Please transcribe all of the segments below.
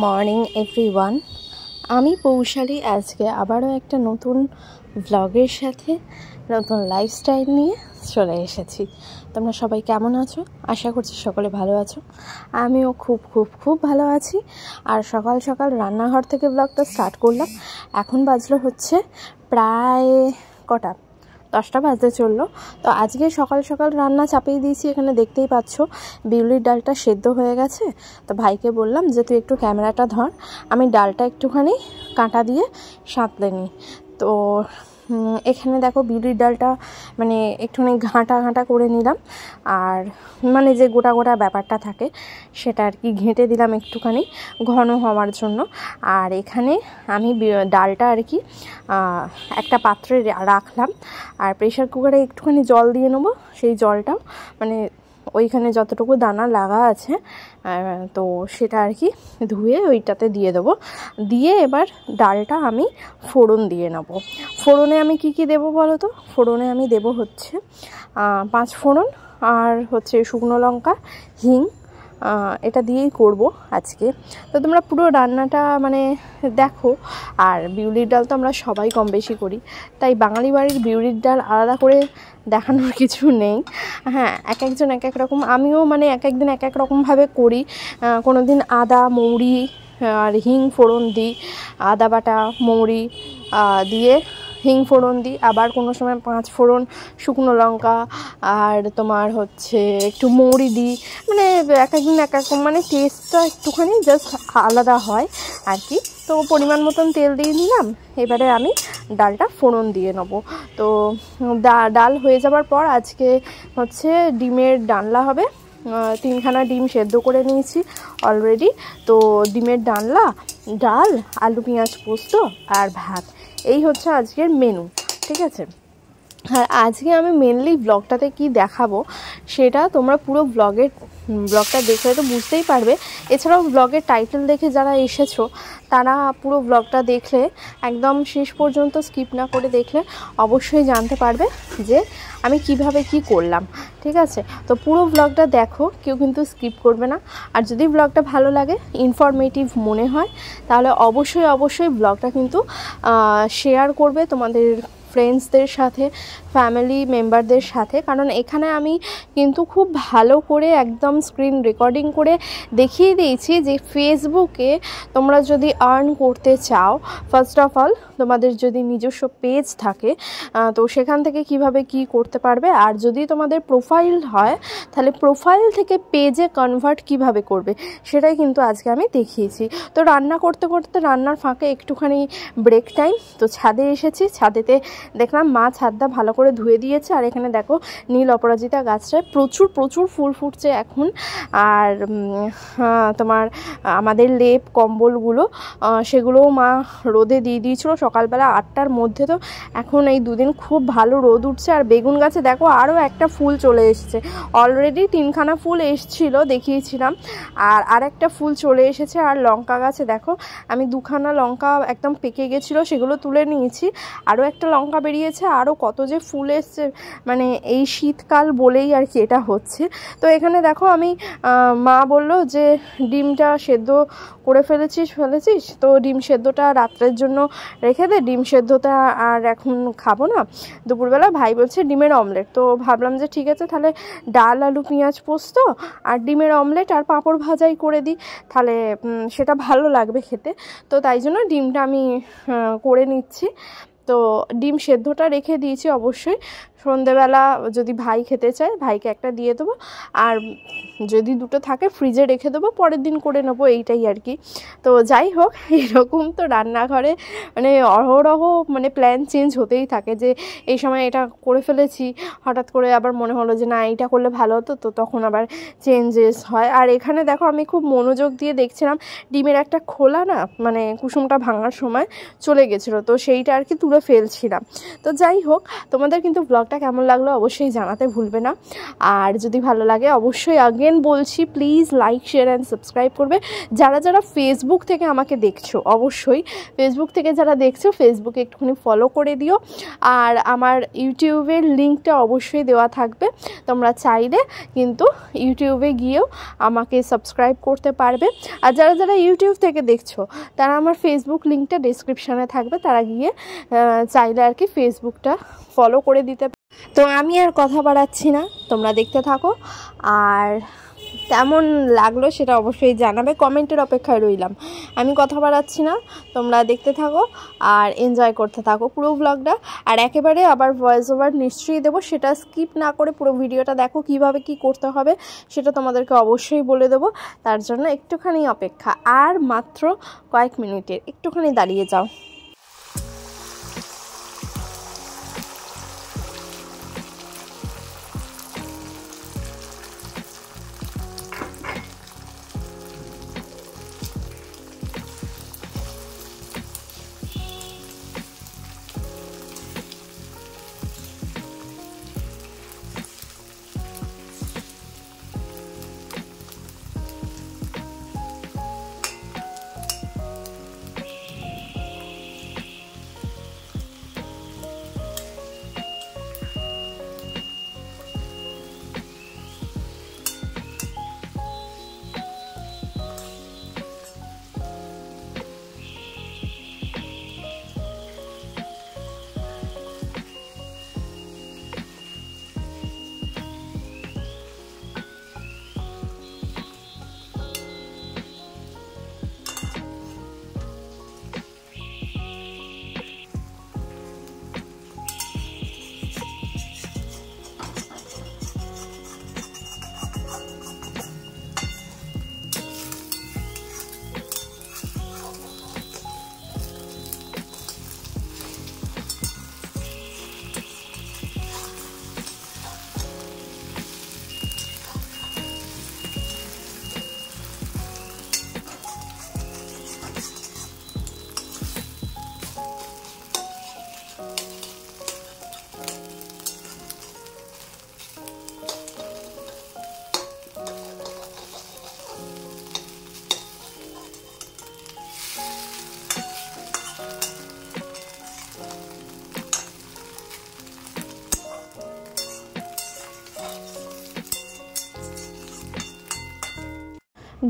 Morning everyone. আমি পৌশালী আজকে আবারও একটা নতুন ব্লগের সাথে নতুন লাইফস্টাইল নিয়ে চলে এসেছি। তোমরা সবাই কেমন আছো? আশা করছি সকলে ভালো আছো। আমিও খুব খুব খুব ভালো আছি। আর সকাল সকাল রান্নাঘর থেকে ব্লগটা স্টার্ট করলাম। এখন বাজলো হচ্ছে প্রায় কটা 10টা বাজতে চললো। তো আজকে সকাল সকাল রান্না চাপিয়ে দিয়েছি। এখানে দেখতেই পাচ্ছ বিউলির ডালটা সেদ্ধ হয়ে গেছে। তো ভাইকে বললাম যে তুই একটু ক্যামেরাটা ধর, আমি ডালটা একটুখানি কাঁটা দিয়ে সাঁতলে নিই। তো এখানে দেখো বিউলির ডালটা মানে একটুখানি ঘাঁটা ঘাঁটা করে নিলাম, আর মানে যে গোটা গোটা ব্যাপারটা থাকে সেটা আর কি ঘেঁটে দিলাম একটুখানি ঘন হওয়ার জন্য। আর এখানে আমি ডালটা আর কি একটা পাত্রে রাখলাম, আর প্রেশার কুকারে একটুখানি জল দিয়ে নেবো। সেই জলটাও মানে ওইখানে যতটুকু দানা লাগা আছে তো সেটা আর কি ধুয়ে ওইটাতে দিয়ে দেবো। দিয়ে এবার ডালটা আমি ফোড়ন দিয়ে নেব। ফোড়নে আমি কি কি দেবো বলো তো? ফোড়নে আমি দেবো হচ্ছে 5 ফোড়ন আর হচ্ছে শুকনো লঙ্কা, হিং, এটা দিয়েই করব আজকে। তো তোমরা পুরো রান্নাটা মানে দেখো। আর বিউলির ডাল তো আমরা সবাই কম বেশি করি, তাই বাঙালি বাড়ির বিউলির ডাল আলাদা করে দেখানোর কিছু নেই। হ্যাঁ, এক একজন এক এক রকম, আমিও মানে এক একদিন এক এক রকমভাবে করি। কোনো দিন আদা মৌরি আর হিং ফোড়ন দিই, আদা বাটা মৌরি দিয়ে হিং ফোড়ন দিই। আবার কোনো সময় 5 ফোড়ন, শুকনো লঙ্কা আর তোমার হচ্ছে একটু মৌরি দিই। মানে এক একদিন এক এক মানে টেস্টটা একটুখানি জাস্ট আলাদা হয় আর কি। তো পরিমাণ মতন তেল দিয়ে নিলাম। এবারে আমি ডালটা ফোড়ন দিয়ে নেবো। তো ডাল হয়ে যাবার পর আজকে হচ্ছে ডিমের ডালনা হবে। 3খানা ডিম সেদ্ধ করে নিয়েছি অলরেডি। তো ডিমের ডালনা, ডাল, আলু পেঁয়াজ পোস্ত আর ভাত, এই হচ্ছে আজকের মেনু। ঠিক আছে। আর আজকে আমি মেনলি ব্লগটাতে কি দেখাবো সেটা তোমরা পুরো ব্লগটা দেখলে তো বুঝতেই পারবে। এছাড়াও ব্লগের টাইটেল দেখে যারা এসেছো তারা পুরো ব্লগটা দেখলে একদম শেষ পর্যন্ত স্কিপ না করে দেখলে অবশ্যই জানতে পারবে যে আমি কিভাবে কি করলাম। ঠিক আছে। তো পুরো ব্লগটা দেখো, কেউ কিন্তু স্কিপ করবে না। আর যদি ব্লগটা ভালো লাগে, ইনফরমেটিভ মনে হয়, তাহলে অবশ্যই ব্লগটা কিন্তু শেয়ার করবে তোমাদের ফ্রেন্ডসদের সাথে, ফ্যামিলি মেম্বারদের সাথে। কারণ এখানে আমি কিন্তু খুব ভালো করে একদম স্ক্রিন রেকর্ডিং করে দেখিয়ে দিয়েছি যে ফেসবুকে তোমরা যদি আর্ন করতে চাও, ফার্স্ট অফ অল তোমাদের যদি নিজস্ব পেজ থাকে তো সেখান থেকে কিভাবে কি করতে পারবে। আর যদি তোমাদের প্রোফাইল হয় তাহলে প্রোফাইল থেকে পেজে কনভার্ট কিভাবে করবে সেটাই কিন্তু আজকে আমি দেখিয়েছি। তো রান্না করতে করতে রান্নার ফাঁকে একটুখানি ব্রেক টাইম, তো ছাদে এসেছি। ছাদেতে দেখলাম মা ছাদটা ভালো করে ধুয়ে দিয়েছে। আর এখানে দেখো নীল অপরাজিতা গাছটায় প্রচুর প্রচুর ফুল ফুটছে এখন। আর তোমার আমাদের লেপ কম্বলগুলো সেগুলোও মা রোদে দিয়ে দিয়েছিলো সকালবেলা 8টার মধ্যে। তো এখন এই দুদিন খুব ভালো রোদ উঠছে। আর বেগুন গাছে দেখো আরও একটা ফুল চলে এসেছে। অলরেডি 3খানা ফুল এসেছিলো, দেখিয়েছিলাম, আর একটা ফুল চলে এসেছে। আর লঙ্কা গাছে দেখো আমি 2খানা লঙ্কা একদম পেকে গেছিলো, সেগুলো তুলে নিয়েছি। আরও একটা লঙ্কা বেরিয়েছে। আরও কত যে ফুল এসছে, মানে এই শীতকাল বলেই আর কি এটা হচ্ছে। তো এখানে দেখো আমি মা বললো যে ডিমটা সেদ্ধ করে ফেলেছিস। তো ডিম সেদ্ধটা রাত্রের জন্য রেখে দে, ডিম সেদ্ধটা আর এখন খাবো না দুপুরবেলা। ভাই বলছে ডিমের অমলেট। তো ভাবলাম যে ঠিক আছে, তাহলে ডাল, আলু পেঁয়াজ পোস্ত আর ডিমের অমলেট আর পাঁপড় ভাজাই করে দিই, তাহলে সেটা ভালো লাগবে খেতে। তো তাই জন্য ডিমটা আমি করে নিচ্ছি। তো ডিম সেদ্ধটা রেখে দিয়েছি। অবশ্যই সন্ধেবেলা যদি ভাই খেতে চায় ভাইকে একটা দিয়ে দেবো, আর যদি 2টো থাকে ফ্রিজে রেখে দেবো, পরের দিন করে নেবো, এইটাই আর কি। তো যাই হোক, এরকম তো রান্নাঘরে মানে অহরহ মানে প্ল্যান চেঞ্জ হতেই থাকে যে এই সময় এটা করে ফেলেছি, হঠাৎ করে আবার মনে হলো যে না এইটা করলে ভালো হতো, তো তখন আবার চেঞ্জেস হয়। আর এখানে দেখো আমি খুব মনোযোগ দিয়ে দেখছিলাম, ডিমের একটা খোলা না মানে কুসুমটা ভাঙার সময় চলে গেছিলো, তো সেইটা আর কি তুলে ফেলছিলাম। তো যাই হোক, তোমাদের কিন্তু ব্লগটা ব্লগটা কেমন লাগলো অবশ্যই জানাতে ভুলবে না। আর যদি ভালো লাগে অবশ্যই আগেন বলছি please like share and subscribe করবে। যারা যারা ফেসবুক থেকে আমাকে দেখছো অবশ্যই ফেসবুক থেকে যারা দেখছো ফেসবুকে একটুখানি ফলো করে দিও। আর আমার ইউটিউবের লিঙ্কটা অবশ্যই দেওয়া থাকবে, তোমরা চাইলে কিন্তু ইউটিউবে গিয়েও আমাকে সাবস্ক্রাইব করতে পারবে। আর যারা যারা ইউটিউব থেকে দেখছো তারা আমার ফেসবুক লিঙ্কটা ডেসক্রিপশানে থাকবে, তারা গিয়ে চাইলে আর কি ফেসবুকটা ফলো করে দিতে। তো আমি আর কথা বাড়াচ্ছি না, তোমরা দেখতে থাকো। আর কেমন লাগলো সেটা অবশ্যই জানাবে, কমেন্টের অপেক্ষায় রইলাম। আমি কথা বাড়াচ্ছি না, তোমরা দেখতে থাকো আর এনজয় করতে থাকো পুরো ব্লগটা। আর একেবারে আবার ভয়েস ওভার নিশ্চয়ই দেবো, সেটা স্কিপ না করে পুরো ভিডিওটা দেখো, কিভাবে কি করতে হবে সেটা তোমাদেরকে অবশ্যই বলে দেবো। তার জন্য একটুখানি অপেক্ষা, আর মাত্র কয়েক মিনিটের, একটুখানি দাঁড়িয়ে যাও।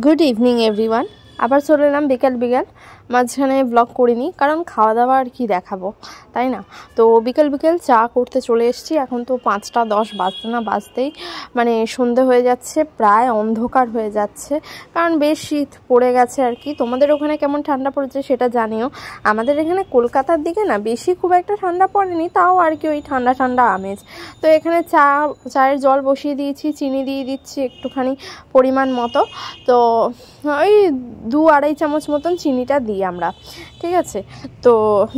Good evening everyone. আবার চলে এলাম বিকাল বিকাল, মাঝখানে ব্লগ করিনি কারণ খাওয়া দাওয়া আর কি দেখাবো, তাই না? তো বিকাল বিকাল চা করতে চলে এসেছি। এখন তো 5টা 10 বাজতে না বাজতেই মানে সন্ধে হয়ে যাচ্ছে, প্রায় অন্ধকার হয়ে যাচ্ছে, কারণ বেশ শীত পড়ে গেছে আর কি। তোমাদের ওখানে কেমন ঠান্ডা পড়েছে সেটা জানিও। আমাদের এখানে কলকাতার দিকে না বেশি খুব একটা ঠান্ডা পড়েনি, তাও আর কি ওই ঠান্ডা ঠান্ডা আমেজ। তো এখানে চায়ের জল বসিয়ে দিয়েছি, চিনি দিয়ে দিচ্ছি একটুখানি পরিমাণ মতো। তো ওই 2-2.5 চামচ মতন চিনিটা দিই আমরা, ঠিক আছে? তো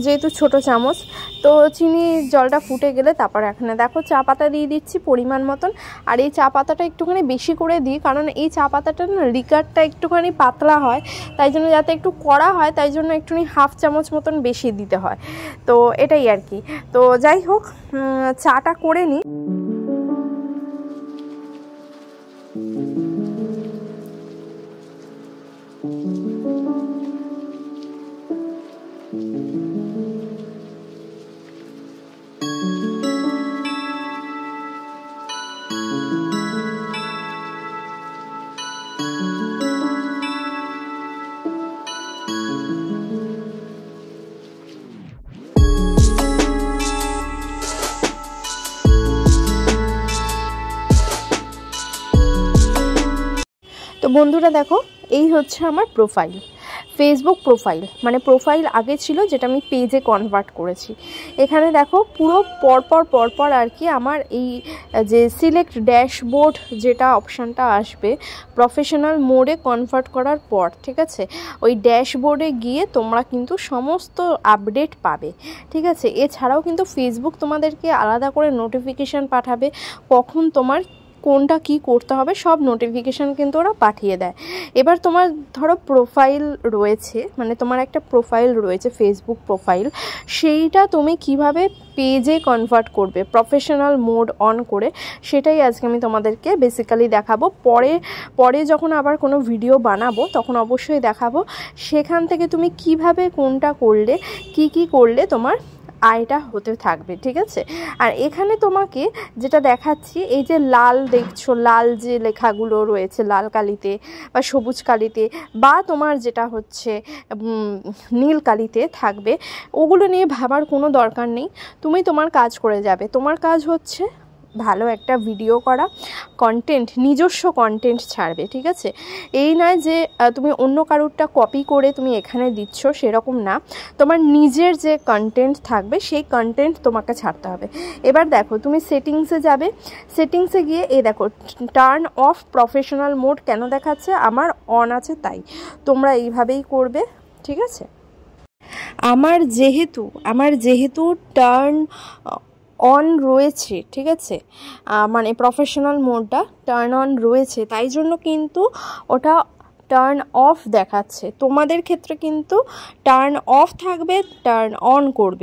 যেহেতু ছোট চামচ, তো চিনির জলটা ফুটে গেলে তারপর এখানে দেখো চা পাতা দিয়ে দিচ্ছি পরিমাণ মতন। আর এই চা পাতাটা একটুখানি বেশি করে দিই, কারণ এই চা পাতাটা না লিকারটা একটুখানি পাতলা হয়, তাই জন্য যাতে একটু কড়া হয় তাই জন্য একটুখানি 1/2 চামচ মতন বেশি দিতে হয়। তো এটাই আর কি। তো যাই হোক, চাটা করে নিই। তো বন্ধুরা দেখো, এই হচ্ছে আমার প্রোফাইল, ফেসবুক প্রোফাইল। মানে প্রোফাইল আগে ছিল, যেটা আমি পেজে কনভার্ট করেছি। এখানে দেখো পুরো পরপর আর কি আমার এই যে সিলেক্ট ড্যাশবোর্ড যেটা অপশানটা আসবে প্রফেশনাল মোডে কনভার্ট করার পর, ঠিক আছে, ওই ড্যাশবোর্ডে গিয়ে তোমরা কিন্তু সমস্ত আপডেট পাবে, ঠিক আছে? এছাড়াও কিন্তু ফেসবুক তোমাদেরকে আলাদা করে নোটিফিকেশান পাঠাবে কখন তোমার কোনটা কি করতে হবে সব নোটিফিকেশান কিন্তু ওরা পাঠিয়ে দেয়। এবার তোমার ধরো প্রোফাইল রয়েছে, মানে তোমার একটা প্রোফাইল রয়েছে ফেসবুক প্রোফাইল, সেইটা তুমি কিভাবে পেজে কনভার্ট করবে প্রফেশনাল মোড অন করে, সেটাই আজকে আমি তোমাদেরকে বেসিক্যালি দেখাবো। পরে যখন আবার কোনো ভিডিও বানাবো তখন অবশ্যই দেখাবো সেখান থেকে তুমি কিভাবে কোনটা করলে কি করলে তোমার আয়টা হতে থাকবে, ঠিক আছে। আর এখানে তোমাকে যেটা দেখাচ্ছি, এই যে লাল দেখছো, লাল যে লেখাগুলো রয়েছে লাল কালিতে বা সবুজ কালিতে বা তোমার যেটা হচ্ছে নীল কালিতে থাকবে, ওগুলো নিয়ে ভাবার কোনো দরকার নেই। তুমি তোমার কাজ করে যাবে। তোমার কাজ হচ্ছে ভালো একটা ভিডিও করা, কন্টেন্ট, নিজস্ব কন্টেন্ট ছাড়বে, ঠিক আছে। এই নয় যে তুমি অন্য কারোরটা কপি করে তুমি এখানে দিচ্ছ, সেরকম না। তোমার নিজের যে কন্টেন্ট থাকবে সেই কন্টেন্ট তোমাকে ছাড়তে হবে। এবার দেখো তুমি সেটিংসে যাবে, সেটিংসে গিয়ে এই দেখো টার্ন অফ প্রফেশনাল মোড কেন দেখাচ্ছে, আমার অন আছে তাই। তোমরা এইভাবেই করবে, ঠিক আছে। আমার যেহেতু টার্ন অন রয়েছে, ঠিক আছে, মানে প্রফেশনাল মোডটা টার্ন অন রয়েছে, তাই জন্য কিন্তু ওটা টার্ন অফ দেখাচ্ছে। তোমাদের ক্ষেত্রে কিন্তু টার্ন অফ থাকবে, টার্ন অন করবে।